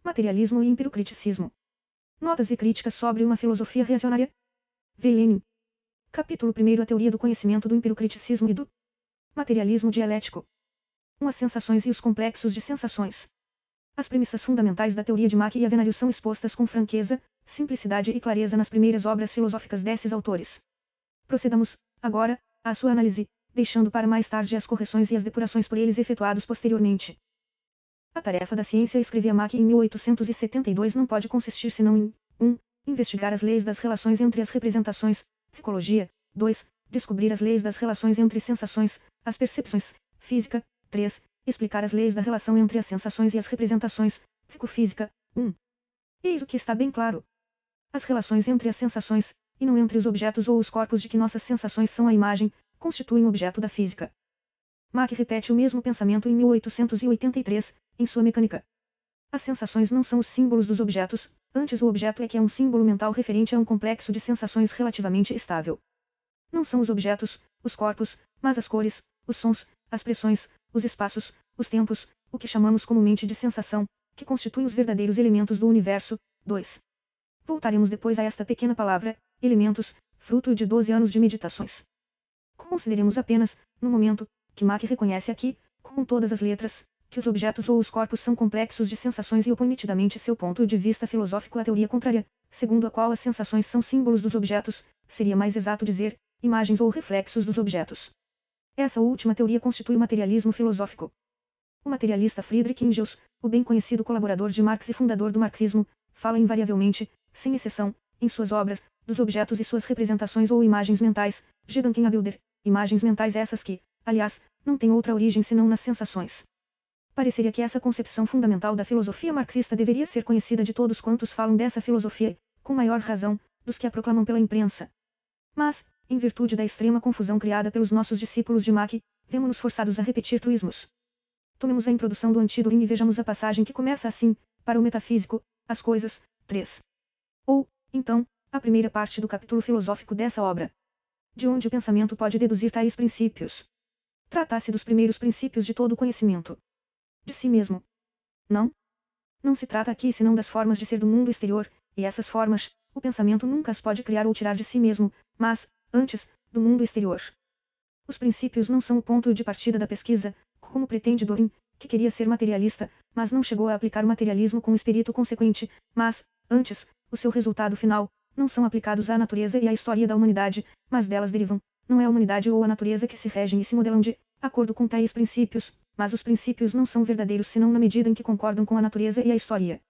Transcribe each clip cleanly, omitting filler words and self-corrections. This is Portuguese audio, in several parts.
Materialismo e empirocriticismo. Notas e críticas sobre uma filosofia reacionária. V. Lenin. Capítulo 1. A teoria do conhecimento do empirocriticismo e do materialismo dialético. As sensações e os complexos de sensações. As premissas fundamentais da teoria de Mach e Avenarius são expostas com franqueza, simplicidade e clareza nas primeiras obras filosóficas desses autores. Procedamos, agora, à sua análise, deixando para mais tarde as correções e as depurações por eles efetuados posteriormente. A tarefa da ciência, escrevia Mach em 1872, não pode consistir senão em 1. Investigar as leis das relações entre as representações, psicologia. 2. Descobrir as leis das relações entre sensações, as percepções, física. 3. Explicar as leis da relação entre as sensações e as representações, psicofísica. 1. Eis o que está bem claro. As relações entre as sensações, e não entre os objetos ou os corpos de que nossas sensações são a imagem, constituem objeto da física. Mach repete o mesmo pensamento em 1883, em sua Mecânica. As sensações não são os símbolos dos objetos, antes o objeto é que é um símbolo mental referente a um complexo de sensações relativamente estável. Não são os objetos, os corpos, mas as cores, os sons, as pressões, os espaços, os tempos, o que chamamos comumente de sensação, que constituem os verdadeiros elementos do universo. 2. Voltaremos depois a esta pequena palavra, elementos, fruto de 12 anos de meditações. Consideremos apenas, no momento, que Mach reconhece aqui, com todas as letras, que os objetos ou os corpos são complexos de sensações e opõe nitidamente seu ponto de vista filosófico à teoria contrária, segundo a qual as sensações são símbolos dos objetos, seria mais exato dizer, imagens ou reflexos dos objetos. Essa última teoria constitui o materialismo filosófico. O materialista Friedrich Engels, o bem conhecido colaborador de Marx e fundador do marxismo, fala invariavelmente, sem exceção, em suas obras, dos objetos e suas representações ou imagens mentais, Gedankenbilder, imagens mentais essas que, aliás, não têm outra origem senão nas sensações. Pareceria que essa concepção fundamental da filosofia marxista deveria ser conhecida de todos quantos falam dessa filosofia, com maior razão, dos que a proclamam pela imprensa. Mas, em virtude da extrema confusão criada pelos nossos discípulos de Mach, vemo-nos forçados a repetir truísmos. Tomemos a introdução do Antídoto e vejamos a passagem que começa assim, para o metafísico, as coisas, 3. Ou, então, a primeira parte do capítulo filosófico dessa obra. De onde o pensamento pode deduzir tais princípios? Trata-se dos primeiros princípios de todo o conhecimento. De si mesmo. Não? Não se trata aqui senão das formas de ser do mundo exterior, e essas formas, o pensamento nunca as pode criar ou tirar de si mesmo, mas, antes, do mundo exterior. Os princípios não são o ponto de partida da pesquisa, como pretende Dorin, que queria ser materialista, mas não chegou a aplicar o materialismo com o espírito consequente, mas, antes, o seu resultado final, não são aplicados à natureza e à história da humanidade, mas delas derivam. Não é a humanidade ou a natureza que se regem e se modelam de acordo com tais princípios, mas os princípios não são verdadeiros senão na medida em que concordam com a natureza e a história.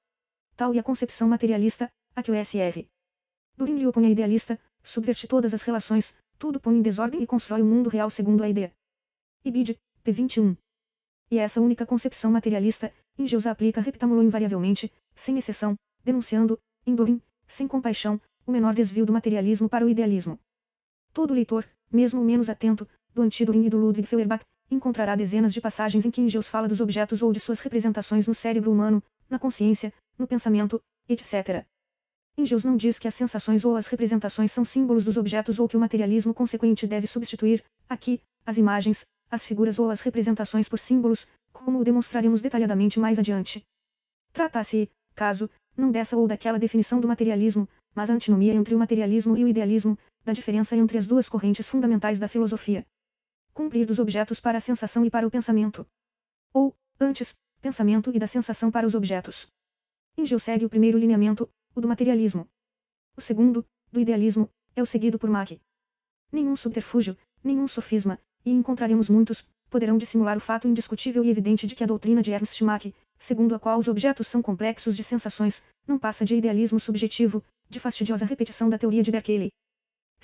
Tal é a concepção materialista, a que o S.R. Dorin lhe opõe a idealista, subverte todas as relações, tudo põe em desordem e constrói o mundo real segundo a ideia. Ibid, p. 21. E essa única concepção materialista, Engels a aplica reptamulou invariavelmente, sem exceção, denunciando, em Dorin, sem compaixão, o menor desvio do materialismo para o idealismo. Todo leitor, mesmo o menos atento, do Antídoto e do Ludwig Feuerbach, encontrará dezenas de passagens em que Engels fala dos objetos ou de suas representações no cérebro humano, na consciência, no pensamento, etc. Engels não diz que as sensações ou as representações são símbolos dos objetos ou que o materialismo consequente deve substituir, aqui, as imagens, as figuras ou as representações por símbolos, como o demonstraremos detalhadamente mais adiante. Trata-se, caso, não dessa ou daquela definição do materialismo, mas a antinomia entre o materialismo e o idealismo, da diferença entre as duas correntes fundamentais da filosofia. Cumprir dos objetos para a sensação e para o pensamento. Ou, antes, pensamento e da sensação para os objetos. Engels segue o primeiro lineamento, o do materialismo. O segundo, do idealismo, é o seguido por Mach. Nenhum subterfúgio, nenhum sofisma, e encontraremos muitos, poderão dissimular o fato indiscutível e evidente de que a doutrina de Ernst Mach, segundo a qual os objetos são complexos de sensações, não passa de idealismo subjetivo, de fastidiosa repetição da teoria de Berkeley.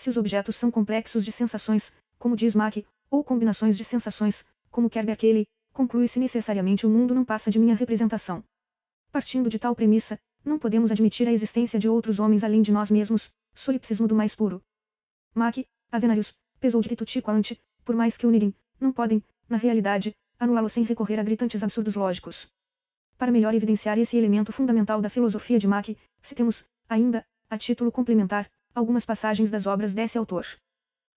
Se os objetos são complexos de sensações, como diz Mach, ou combinações de sensações, como quer Berkeley, conclui-se necessariamente o mundo não passa de minha representação. Partindo de tal premissa, não podemos admitir a existência de outros homens além de nós mesmos, solipsismo do mais puro. Mach, Avenarius, pesou de Ritucci ante, por mais que unirem, não podem, na realidade, anulá-lo sem recorrer a gritantes absurdos lógicos. Para melhor evidenciar esse elemento fundamental da filosofia de Mach, citemos, ainda, a título complementar, algumas passagens das obras desse autor.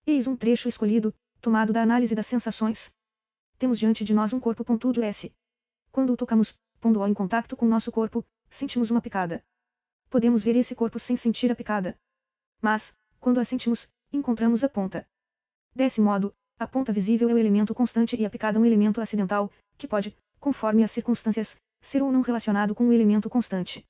Eis um trecho escolhido, tomado da análise das sensações. Temos diante de nós um corpo pontudo S. Quando o tocamos, pondo-o em contato com nosso corpo, sentimos uma picada. Podemos ver esse corpo sem sentir a picada. Mas, quando a sentimos, encontramos a ponta. Desse modo, a ponta visível é o elemento constante e a picada um elemento acidental, que pode, conforme as circunstâncias, ser ou não relacionado com o elemento constante.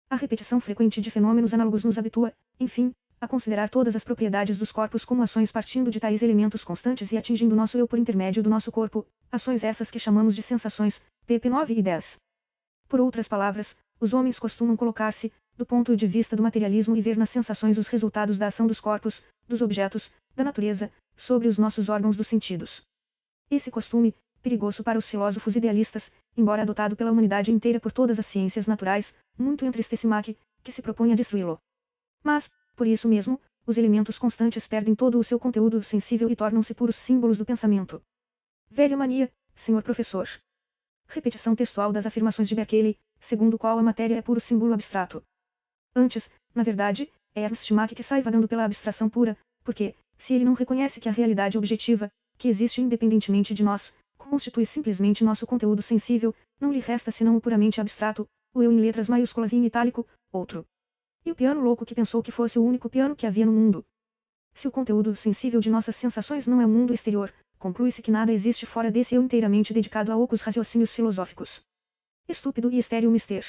A repetição frequente de fenômenos análogos nos habitua, enfim, a considerar todas as propriedades dos corpos como ações partindo de tais elementos constantes e atingindo nosso eu por intermédio do nosso corpo, ações essas que chamamos de sensações, pp. 9 e 10. Por outras palavras, os homens costumam colocar-se, do ponto de vista do materialismo e ver nas sensações os resultados da ação dos corpos, dos objetos, da natureza, sobre os nossos órgãos dos sentidos. Esse costume, perigoso para os filósofos idealistas, embora adotado pela humanidade inteira por todas as ciências naturais, muito entristece Mach, que se propõe a destruí-lo. Mas, por isso mesmo, os elementos constantes perdem todo o seu conteúdo sensível e tornam-se puros símbolos do pensamento. Velha mania, senhor professor. Repetição textual das afirmações de Berkeley, segundo o qual a matéria é puro símbolo abstrato. Antes, na verdade, é Ernst Mach que sai vagando pela abstração pura, porque, se ele não reconhece que a realidade objetiva, que existe independentemente de nós, constitui simplesmente nosso conteúdo sensível, não lhe resta senão o puramente abstrato, o eu em letras maiúsculas e em itálico, outro. E o piano louco que pensou que fosse o único piano que havia no mundo. Se o conteúdo sensível de nossas sensações não é o mundo exterior, conclui-se que nada existe fora desse eu inteiramente dedicado a ocos raciocínios filosóficos. Estúpido e estéril mister.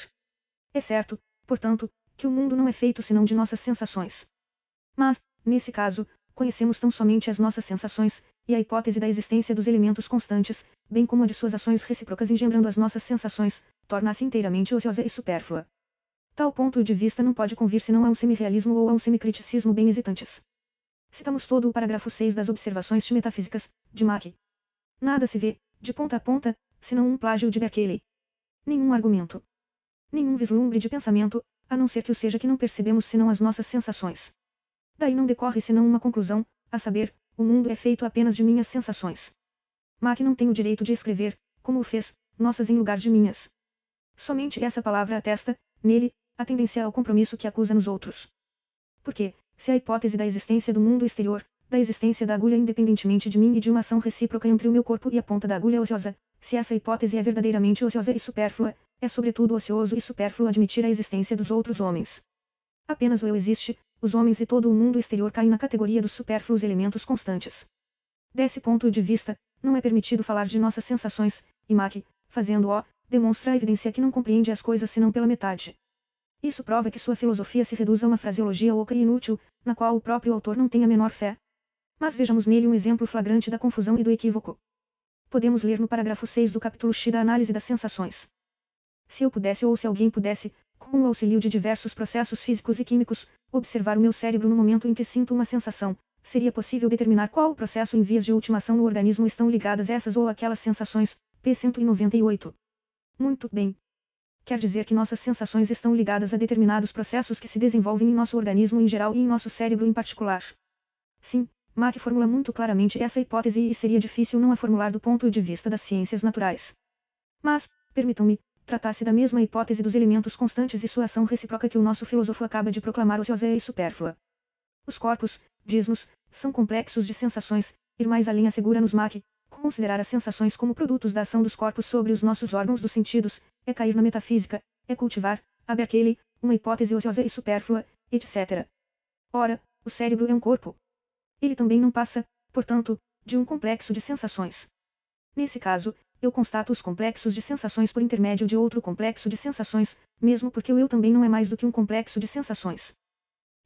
É certo, portanto, que o mundo não é feito senão de nossas sensações. Mas, nesse caso, conhecemos tão somente as nossas sensações, e a hipótese da existência dos elementos constantes, bem como a de suas ações recíprocas engendrando as nossas sensações, torna-se inteiramente ociosa e supérflua. Tal ponto de vista não pode convir senão a um semi-realismo ou a um semicriticismo bem hesitantes. Citamos todo o parágrafo 6 das Observações Metafísicas, de Mach. Nada se vê, de ponta a ponta, senão um plágio de Berkeley. Nenhum argumento. Nenhum vislumbre de pensamento, a não ser que o seja que não percebemos senão as nossas sensações. Daí não decorre senão uma conclusão, a saber, o mundo é feito apenas de minhas sensações. Mach não tem o direito de escrever, como o fez, nossas em lugar de minhas. Somente essa palavra atesta, nele, a tendência ao compromisso que acusa nos outros. Porque, se a hipótese da existência do mundo exterior, da existência da agulha independentemente de mim e de uma ação recíproca entre o meu corpo e a ponta da agulha é ociosa, se essa hipótese é verdadeiramente ociosa e supérflua, é sobretudo ocioso e supérfluo admitir a existência dos outros homens. Apenas o eu existe, os homens e todo o mundo exterior caem na categoria dos supérfluos elementos constantes. Desse ponto de vista, não é permitido falar de nossas sensações, e Mach, fazendo-o, demonstra a evidência que não compreende as coisas senão pela metade. Isso prova que sua filosofia se reduz a uma fraseologia oca e inútil, na qual o próprio autor não tem a menor fé. Mas vejamos nele um exemplo flagrante da confusão e do equívoco. Podemos ler no parágrafo 6 do capítulo X da análise das sensações. Se eu pudesse ou se alguém pudesse, com o auxílio de diversos processos físicos e químicos, observar o meu cérebro no momento em que sinto uma sensação, seria possível determinar qual processo em vias de ultimação no organismo estão ligadas essas ou aquelas sensações, p. 198. Muito bem. Quer dizer que nossas sensações estão ligadas a determinados processos que se desenvolvem em nosso organismo em geral e em nosso cérebro em particular. Sim, Mach formula muito claramente essa hipótese e seria difícil não a formular do ponto de vista das ciências naturais. Mas, permitam-me, tratar-se da mesma hipótese dos elementos constantes e sua ação recíproca que o nosso filósofo acaba de proclamar ociosa e supérflua. Os corpos, diz-nos, são complexos de sensações, ir mais além assegura-nos Mach, considerar as sensações como produtos da ação dos corpos sobre os nossos órgãos dos sentidos, é cair na metafísica, é cultivar, a Berkeley, uma hipótese ociosa e supérflua, etc. Ora, o cérebro é um corpo. Ele também não passa, portanto, de um complexo de sensações. Nesse caso, eu constato os complexos de sensações por intermédio de outro complexo de sensações, mesmo porque o eu também não é mais do que um complexo de sensações.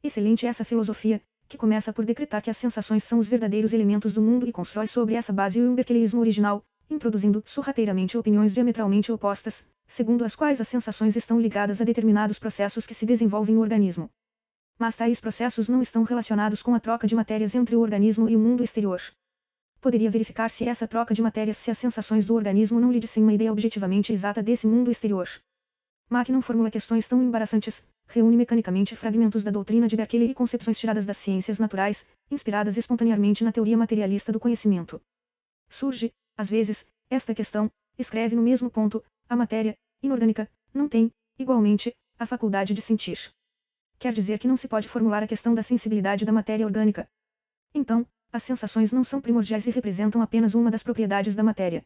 Excelente essa filosofia, que começa por decretar que as sensações são os verdadeiros elementos do mundo e constrói sobre essa base o berkeleísmo original, introduzindo sorrateiramente opiniões diametralmente opostas, segundo as quais as sensações estão ligadas a determinados processos que se desenvolvem no organismo. Mas tais processos não estão relacionados com a troca de matérias entre o organismo e o mundo exterior. Poderia verificar-se essa troca de matérias se as sensações do organismo não lhe dissem uma ideia objetivamente exata desse mundo exterior. Mach não formula questões tão embaraçantes, reúne mecanicamente fragmentos da doutrina de Berkeley e concepções tiradas das ciências naturais, inspiradas espontaneamente na teoria materialista do conhecimento. Surge, às vezes, esta questão, escreve no mesmo ponto, a matéria, inorgânica, não tem, igualmente, a faculdade de sentir. Quer dizer que não se pode formular a questão da sensibilidade da matéria orgânica. Então, as sensações não são primordiais e representam apenas uma das propriedades da matéria.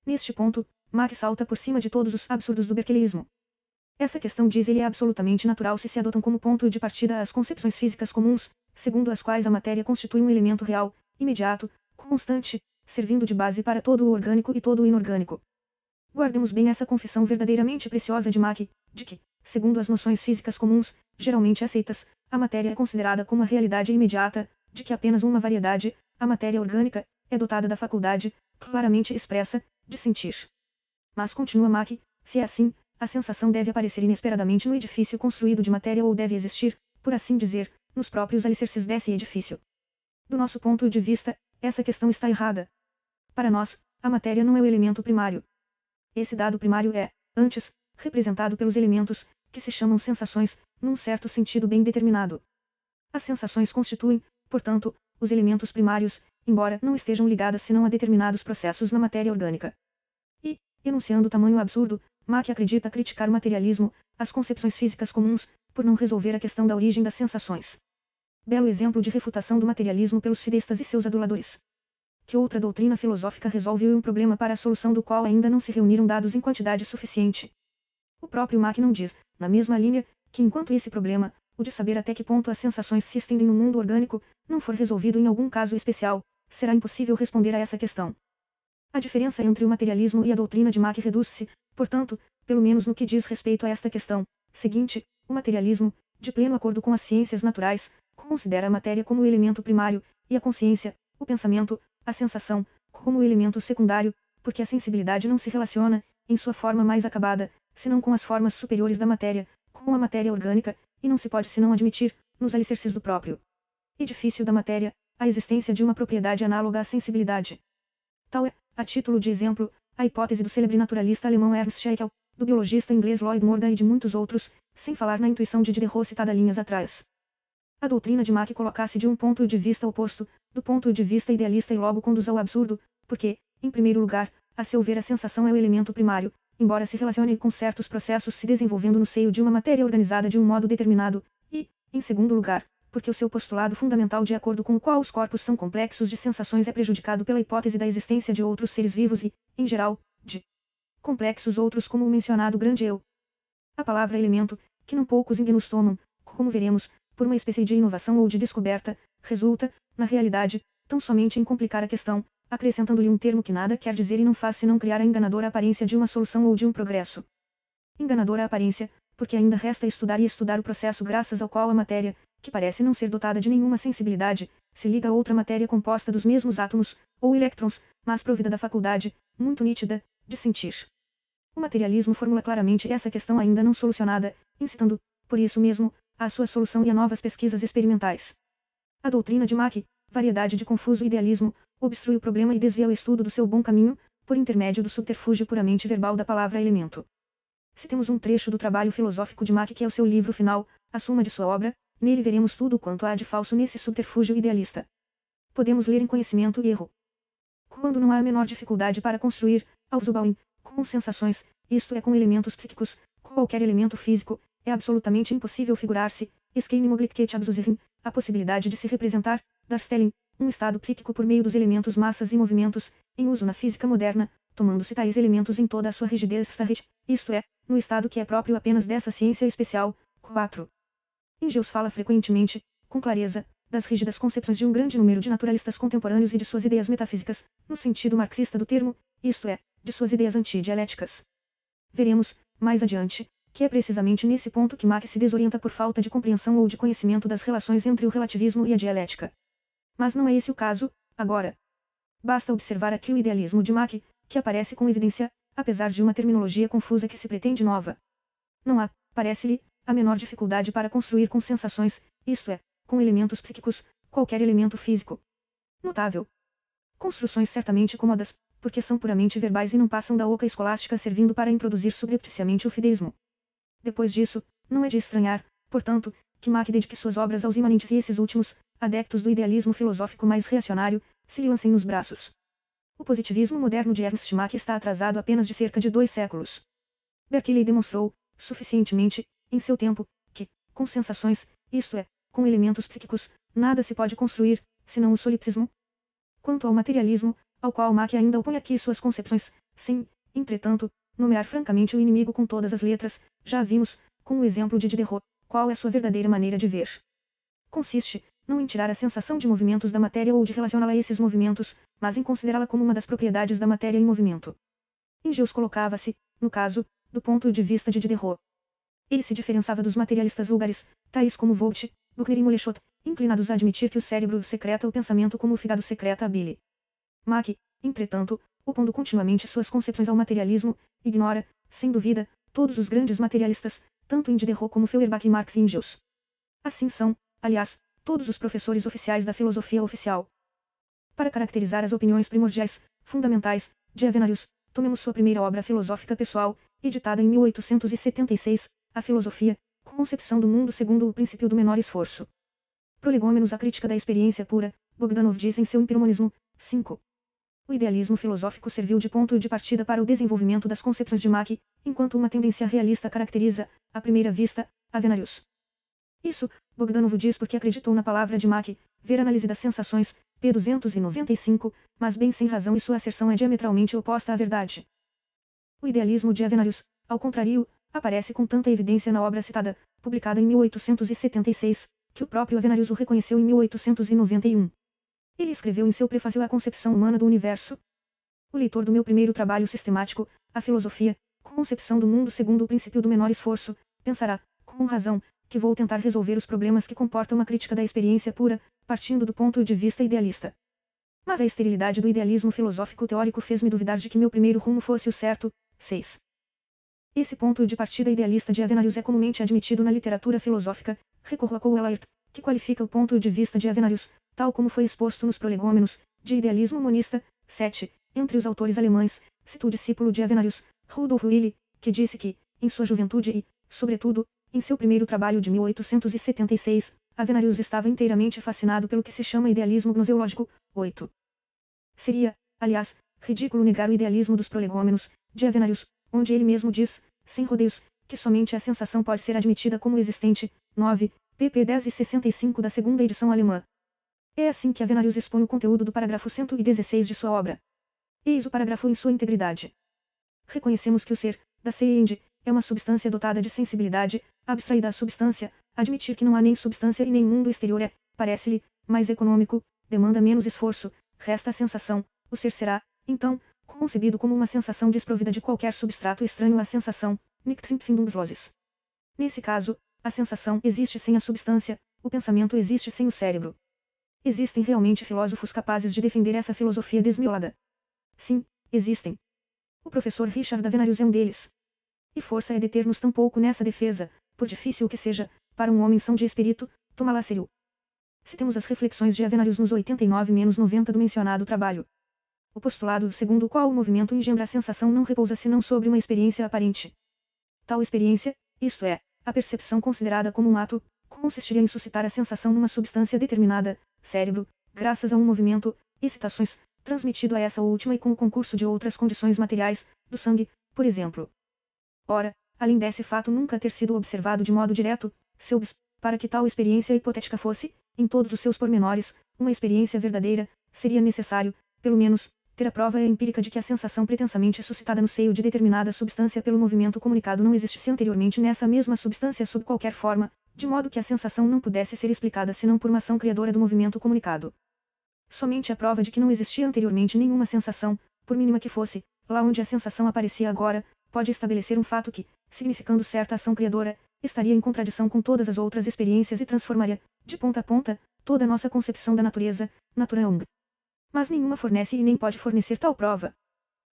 Neste ponto, Mach salta por cima de todos os absurdos do berkeleísmo. Essa questão, diz ele, é absolutamente natural se adotam como ponto de partida as concepções físicas comuns, segundo as quais a matéria constitui um elemento real, imediato, constante, servindo de base para todo o orgânico e todo o inorgânico. Guardemos bem essa confissão verdadeiramente preciosa de Mach, de que, segundo as noções físicas comuns, geralmente aceitas, a matéria é considerada como a realidade imediata, de que apenas uma variedade, a matéria orgânica, é dotada da faculdade, claramente expressa, de sentir. Mas continua Mach, se é assim, a sensação deve aparecer inesperadamente no edifício construído de matéria ou deve existir, por assim dizer, nos próprios alicerces desse edifício. Do nosso ponto de vista, essa questão está errada. Para nós, a matéria não é o elemento primário. Esse dado primário é, antes, representado pelos elementos, que se chamam sensações, num certo sentido bem determinado. As sensações constituem, portanto, os elementos primários, embora não estejam ligadas senão a determinados processos na matéria orgânica. E, enunciando tamanho absurdo, Mach acredita criticar o materialismo, as concepções físicas comuns, por não resolver a questão da origem das sensações. Belo exemplo de refutação do materialismo pelos fideístas e seus aduladores. Que outra doutrina filosófica resolve um problema para a solução do qual ainda não se reuniram dados em quantidade suficiente? O próprio Mach não diz, na mesma linha, que enquanto esse problema, o de saber até que ponto as sensações se estendem no mundo orgânico, não for resolvido em algum caso especial, será impossível responder a essa questão. A diferença entre o materialismo e a doutrina de Mach reduz-se, portanto, pelo menos no que diz respeito a esta questão seguinte: o materialismo, de pleno acordo com as ciências naturais, considera a matéria como o elemento primário, e a consciência, o pensamento, a sensação, como o elemento secundário, porque a sensibilidade não se relaciona, em sua forma mais acabada, senão com as formas superiores da matéria, como a matéria orgânica, e não se pode senão admitir, nos alicerces do próprio edifício da matéria, a existência de uma propriedade análoga à sensibilidade. Tal é, a título de exemplo, a hipótese do célebre naturalista alemão Ernst Haeckel, do biologista inglês Lloyd Morgan e de muitos outros, sem falar na intuição de Diderot citada linhas atrás. A doutrina de Mach coloca-se de um ponto de vista oposto, do ponto de vista idealista, e logo conduz ao absurdo, porque, em primeiro lugar, a seu ver a sensação é o elemento primário, embora se relacione com certos processos se desenvolvendo no seio de uma matéria organizada de um modo determinado, e, em segundo lugar, porque o seu postulado fundamental de acordo com o qual os corpos são complexos de sensações é prejudicado pela hipótese da existência de outros seres vivos e, em geral, de complexos outros como o mencionado grande eu. A palavra elemento, que não poucos enganos tomam, como veremos, por uma espécie de inovação ou de descoberta, resulta, na realidade, tão somente em complicar a questão, acrescentando-lhe um termo que nada quer dizer e não faz senão criar a enganadora aparência de uma solução ou de um progresso. Enganadora aparência, porque ainda resta estudar e estudar o processo graças ao qual a matéria, que parece não ser dotada de nenhuma sensibilidade, se liga a outra matéria composta dos mesmos átomos, ou elétrons, mas provida da faculdade, muito nítida, de sentir. O materialismo formula claramente essa questão ainda não solucionada, incitando, por isso mesmo, à sua solução e a novas pesquisas experimentais. A doutrina de Mach, variedade de confuso idealismo, obstrui o problema e desvia o estudo do seu bom caminho, por intermédio do subterfúgio puramente verbal da palavra elemento. Citemos um trecho do trabalho filosófico de Mach, que é o seu livro final, a suma de sua obra. Nele veremos tudo quanto há de falso nesse subterfúgio idealista. Podemos ler em conhecimento e erro. Quando não há a menor dificuldade para construir, Aufzubauen, com sensações, isto é com elementos psíquicos, qualquer elemento físico, é absolutamente impossível figurar-se, es keine Möglichkeit abzusichern, a possibilidade de se representar, darstellen, um estado psíquico por meio dos elementos massas e movimentos, em uso na física moderna, tomando-se tais elementos em toda a sua rigidez, isto é, no estado que é próprio apenas dessa ciência especial. 4. Engels fala frequentemente, com clareza, das rígidas concepções de um grande número de naturalistas contemporâneos e de suas ideias metafísicas, no sentido marxista do termo, isto é, de suas ideias antidialéticas. Veremos, mais adiante, que é precisamente nesse ponto que Mach se desorienta por falta de compreensão ou de conhecimento das relações entre o relativismo e a dialética. Mas não é esse o caso, agora. Basta observar aqui o idealismo de Mach, que aparece com evidência, apesar de uma terminologia confusa que se pretende nova. Não há, parece-lhe, a menor dificuldade para construir com sensações, isto é, com elementos psíquicos, qualquer elemento físico. Notável. Construções certamente cômodas, porque são puramente verbais e não passam da oca escolástica, servindo para introduzir subrepticiamente o fideísmo. Depois disso, não é de estranhar, portanto, que Mach dedique suas obras aos imanentes e esses últimos, adeptos do idealismo filosófico mais reacionário, se lhe lancem nos braços. O positivismo moderno de Ernst Mach está atrasado apenas de cerca de 2 séculos. Berkeley demonstrou, suficientemente, em seu tempo, que, com sensações, isto é, com elementos psíquicos, nada se pode construir, senão o solipsismo. Quanto ao materialismo, ao qual Mach ainda opõe aqui suas concepções, sem, entretanto, nomear francamente o inimigo com todas as letras. Já vimos, com o exemplo de Diderot, qual é sua verdadeira maneira de ver. Consiste, não em tirar a sensação de movimentos da matéria ou de relacioná-la a esses movimentos, mas em considerá-la como uma das propriedades da matéria em movimento. Engeus colocava-se, no caso, do ponto de vista de Diderot. Ele se diferenciava dos materialistas vulgares, tais como Volt, Buckner e Moleschott, inclinados a admitir que o cérebro secreta o pensamento como o fígado secreta a bile. Mach, entretanto, opondo continuamente suas concepções ao materialismo, ignora, sem dúvida, todos os grandes materialistas, tanto em Diderot como Feuerbach e Marx e Engels. Assim são, aliás, todos os professores oficiais da filosofia oficial. Para caracterizar as opiniões primordiais, fundamentais, de Avenarius, tomemos sua primeira obra filosófica pessoal, editada em 1876, A Filosofia, Concepção do Mundo segundo o princípio do menor esforço. Prolegômenos, a crítica da experiência pura, Bogdanov diz em seu Empiromonismo, 5. O idealismo filosófico serviu de ponto de partida para o desenvolvimento das concepções de Mach, enquanto uma tendência realista caracteriza, à primeira vista, Avenarius. Isso, Bogdanov diz porque acreditou na palavra de Mach, ver análise das sensações, p. 295, mas bem sem razão, e sua asserção é diametralmente oposta à verdade. O idealismo de Avenarius, ao contrário, aparece com tanta evidência na obra citada, publicada em 1876, que o próprio Avenarius o reconheceu em 1891. Ele escreveu em seu prefácio A Concepção Humana do Universo. O leitor do meu primeiro trabalho sistemático, A Filosofia, Concepção do Mundo segundo o princípio do menor esforço, pensará, com razão, que vou tentar resolver os problemas que comportam uma crítica da experiência pura, partindo do ponto de vista idealista. Mas a esterilidade do idealismo filosófico teórico fez-me duvidar de que meu primeiro rumo fosse o certo. 6. Esse ponto de partida idealista de Avenarius é comumente admitido na literatura filosófica. Recorro a Coelert, que qualifica o ponto de vista de Avenarius, tal como foi exposto nos prolegômenos, de idealismo monista. 7. Entre os autores alemães, cito o discípulo de Avenarius, Rudolf Willi, que disse que, em sua juventude e, sobretudo, em seu primeiro trabalho de 1876, Avenarius estava inteiramente fascinado pelo que se chama idealismo gnoseológico. 8. Seria, aliás, ridículo negar o idealismo dos prolegômenos, de Avenarius, onde ele mesmo diz, sem rodeios, que somente a sensação pode ser admitida como existente. 9. pp. 10 e 65 da segunda edição alemã. É assim que Avenarius expõe o conteúdo do parágrafo 116 de sua obra. Eis o parágrafo em sua integridade. Reconhecemos que o ser, da Seiende, é uma substância dotada de sensibilidade, abstraída à substância. Admitir que não há nem substância e nem mundo exterior é, parece-lhe, mais econômico, demanda menos esforço, resta a sensação. O ser será, então, concebido como uma sensação desprovida de qualquer substrato estranho à sensação, nicht empfindungsloses. Nesse caso, a sensação existe sem a substância, o pensamento existe sem o cérebro. Existem realmente filósofos capazes de defender essa filosofia desmiolada? Sim, existem. O professor Richard Avenarius é um deles. E força é deter-nos tão pouco nessa defesa, por difícil que seja, para um homem são de espírito, tomá-la a sério. Citemos as reflexões de Avenarius nos 89-90 do mencionado trabalho. O postulado segundo o qual o movimento engendra a sensação não repousa senão sobre uma experiência aparente. Tal experiência, isto é, a percepção considerada como um ato, consistiria em suscitar a sensação numa substância determinada, cérebro, graças a um movimento, excitações, transmitido a essa última e com o concurso de outras condições materiais, do sangue, por exemplo. Ora, além desse fato nunca ter sido observado de modo direto, Selves, para que tal experiência hipotética fosse, em todos os seus pormenores, uma experiência verdadeira, seria necessário, pelo menos, ter a prova empírica de que a sensação pretensamente suscitada no seio de determinada substância pelo movimento comunicado não existisse anteriormente nessa mesma substância sob qualquer forma, de modo que a sensação não pudesse ser explicada senão por uma ação criadora do movimento comunicado. Somente a prova de que não existia anteriormente nenhuma sensação, por mínima que fosse, lá onde a sensação aparecia agora, pode estabelecer um fato que, significando certa ação criadora, estaria em contradição com todas as outras experiências e transformaria, de ponta a ponta, toda a nossa concepção da natureza, Naturung. Mas nenhuma fornece e nem pode fornecer tal prova.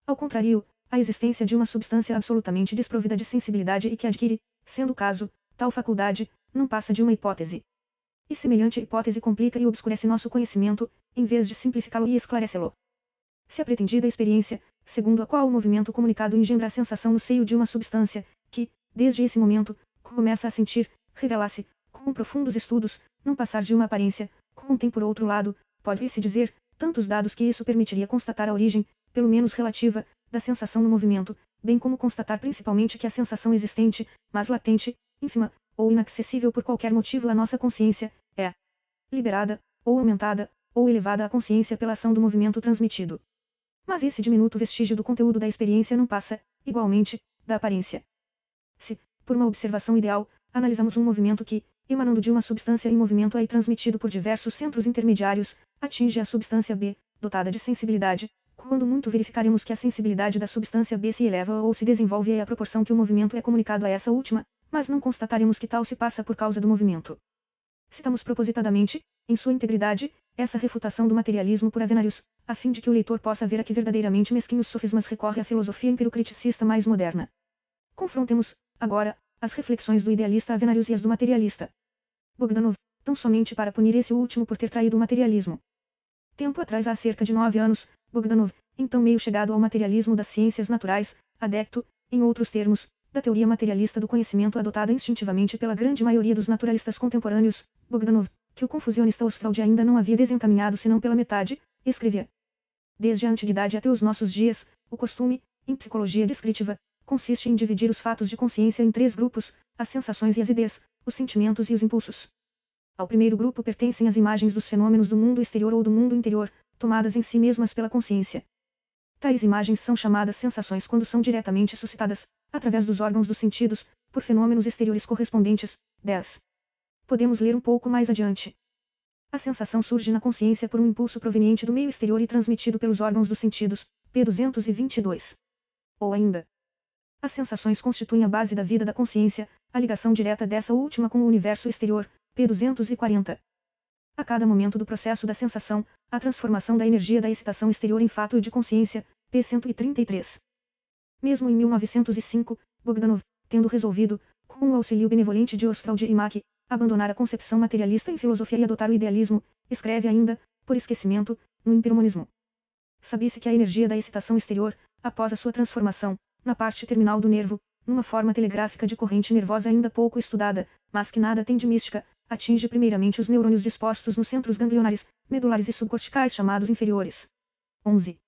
Ao contrário, a existência de uma substância absolutamente desprovida de sensibilidade e que adquire, sendo o caso, tal faculdade, não passa de uma hipótese. E semelhante hipótese complica e obscurece nosso conhecimento, em vez de simplificá-lo e esclarecê-lo. Se a pretendida experiência, segundo a qual o movimento comunicado engendra a sensação no seio de uma substância, que, desde esse momento, começa a sentir, revela-se, com profundos estudos, não passar de uma aparência, como tem por outro lado, pode-se dizer, tantos dados que isso permitiria constatar a origem, pelo menos relativa, da sensação no movimento, bem como constatar principalmente que a sensação existente, mas latente, ínfima, ou inacessível por qualquer motivo à nossa consciência, é liberada, ou aumentada, ou elevada à consciência pela ação do movimento transmitido. Mas esse diminuto vestígio do conteúdo da experiência não passa, igualmente, da aparência. Se, por uma observação ideal, analisamos um movimento que, emanando de uma substância em movimento A e transmitido por diversos centros intermediários, atinge a substância B, dotada de sensibilidade, quando muito verificaremos que a sensibilidade da substância B se eleva ou se desenvolve à proporção que o movimento é comunicado a essa última, mas não constataremos que tal se passa por causa do movimento. Citamos propositadamente, em sua integridade, essa refutação do materialismo por Avenarius, a fim de que o leitor possa ver a que verdadeiramente mesquinhos sofismas recorre a filosofia empirocriticista mais moderna. Confrontemos, agora, as reflexões do idealista Avenarius e as do materialista Bogdanov, tão somente para punir esse último por ter traído o materialismo. Tempo atrás, há cerca de 9 anos, Bogdanov, então meio chegado ao materialismo das ciências naturais, adepto, em outros termos, da teoria materialista do conhecimento adotada instintivamente pela grande maioria dos naturalistas contemporâneos, Bogdanov, que o confusionista Ostwald ainda não havia desencaminhado senão pela metade, escrevia: desde a antiguidade até os nossos dias, o costume, em psicologia descritiva, consiste em dividir os fatos de consciência em 3 grupos, as sensações e as ideias, os sentimentos e os impulsos. Ao primeiro grupo pertencem as imagens dos fenômenos do mundo exterior ou do mundo interior, tomadas em si mesmas pela consciência. Tais imagens são chamadas sensações quando são diretamente suscitadas, através dos órgãos dos sentidos, por fenômenos exteriores correspondentes. 10. Podemos ler um pouco mais adiante. A sensação surge na consciência por um impulso proveniente do meio exterior e transmitido pelos órgãos dos sentidos. P. 222. Ou ainda, as sensações constituem a base da vida da consciência, a ligação direta dessa última com o universo exterior. P. 240. A cada momento do processo da sensação, a transformação da energia da excitação exterior em fato de consciência. P. 133. Mesmo em 1905, Bogdanov, tendo resolvido, com o auxílio benevolente de Ostwald e Mach, abandonar a concepção materialista em filosofia e adotar o idealismo, escreve ainda, por esquecimento, no Empiromonismo. Sabe-se que a energia da excitação exterior, após a sua transformação, na parte terminal do nervo, numa forma telegráfica de corrente nervosa ainda pouco estudada, mas que nada tem de mística, atinge primeiramente os neurônios dispostos nos centros ganglionares, medulares e subcorticais chamados inferiores. 11.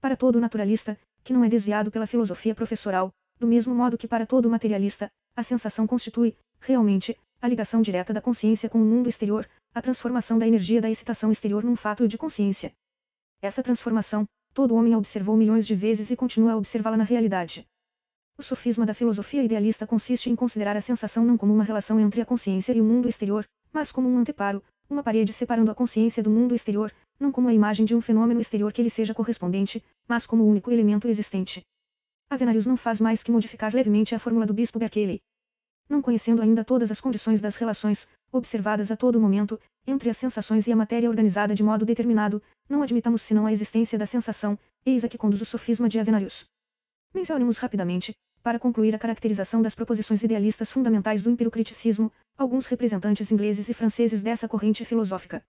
Para todo naturalista, que não é desviado pela filosofia professoral, do mesmo modo que para todo materialista, a sensação constitui, realmente, a ligação direta da consciência com o mundo exterior, a transformação da energia da excitação exterior num fato de consciência. Essa transformação, todo homem a observou milhões de vezes e continua a observá-la na realidade. O sofisma da filosofia idealista consiste em considerar a sensação não como uma relação entre a consciência e o mundo exterior, mas como um anteparo, uma parede separando a consciência do mundo exterior, não como a imagem de um fenômeno exterior que lhe seja correspondente, mas como o único elemento existente. Avenarius não faz mais que modificar levemente a fórmula do bispo Berkeley. Não conhecendo ainda todas as condições das relações, observadas a todo momento, entre as sensações e a matéria organizada de modo determinado, não admitamos senão a existência da sensação, eis a que conduz o sofisma de Avenarius. Mencionemos rapidamente, para concluir a caracterização das proposições idealistas fundamentais do empirocriticismo, alguns representantes ingleses e franceses dessa corrente filosófica.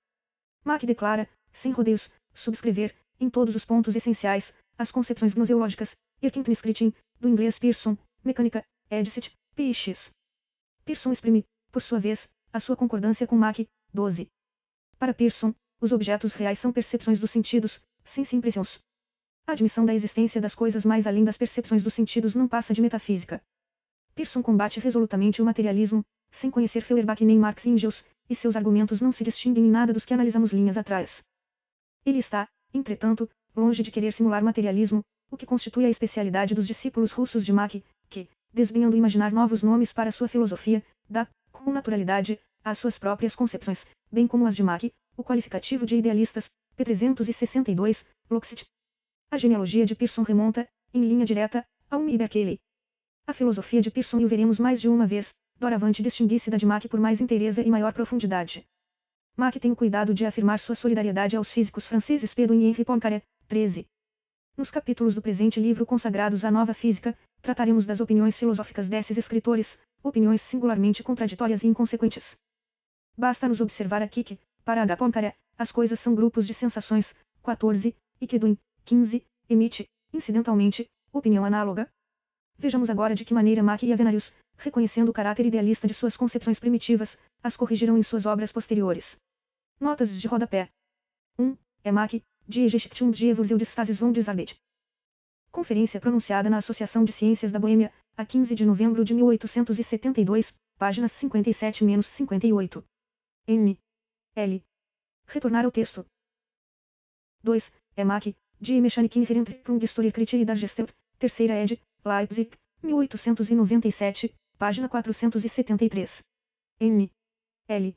Mach declara, sem rodeios, subscrever, em todos os pontos essenciais, as concepções gnoseológicas, Erkenntniskritiken, do inglês Pearson, mecânica, Edicit, P.X. Pearson exprime, por sua vez, a sua concordância com Mach. 12. Para Pearson, os objetos reais são percepções dos sentidos, sense impressions. A admissão da existência das coisas mais além das percepções dos sentidos não passa de metafísica. Pearson combate resolutamente o materialismo, sem conhecer Feuerbach nem Marx e Engels, e seus argumentos não se distinguem em nada dos que analisamos linhas atrás. Ele está, entretanto, longe de querer simular materialismo, o que constitui a especialidade dos discípulos russos de Mach, que, desdenhando imaginar novos nomes para sua filosofia, dá, com naturalidade, às suas próprias concepções, bem como as de Mach, o qualificativo de idealistas, p. 362, Loxit. A genealogia de Pearson remonta, em linha direta, a Hume e Berkeley. A filosofia de Pearson, e o veremos mais de uma vez, doravante distingue-se da de Mach por mais inteireza e maior profundidade. Mach tem o cuidado de afirmar sua solidariedade aos físicos franceses Pedro e Henri Poincaré. 13. Nos capítulos do presente livro consagrados à nova física, trataremos das opiniões filosóficas desses escritores, opiniões singularmente contraditórias e inconsequentes. Basta-nos observar aqui que, para H. Poincaré, as coisas são grupos de sensações. 14, e que Duin, 15, emite, incidentalmente, opinião análoga. Vejamos agora de que maneira Mach e Avenarius, reconhecendo o caráter idealista de suas concepções primitivas, as corrigiram em suas obras posteriores. Notas de rodapé. 1. É Mach, Die Geschichte die Evolution des Phases von des Arbeit. Conferência pronunciada na Associação de Ciências da Boêmia, a 15 de novembro de 1872, páginas 57-58. M. L. Retornar ao texto. 2. É Mach, Die Mechanik Inherentprung Historia der Gestalt, terceira ed., Leipzig, 1897, página 473. M. L.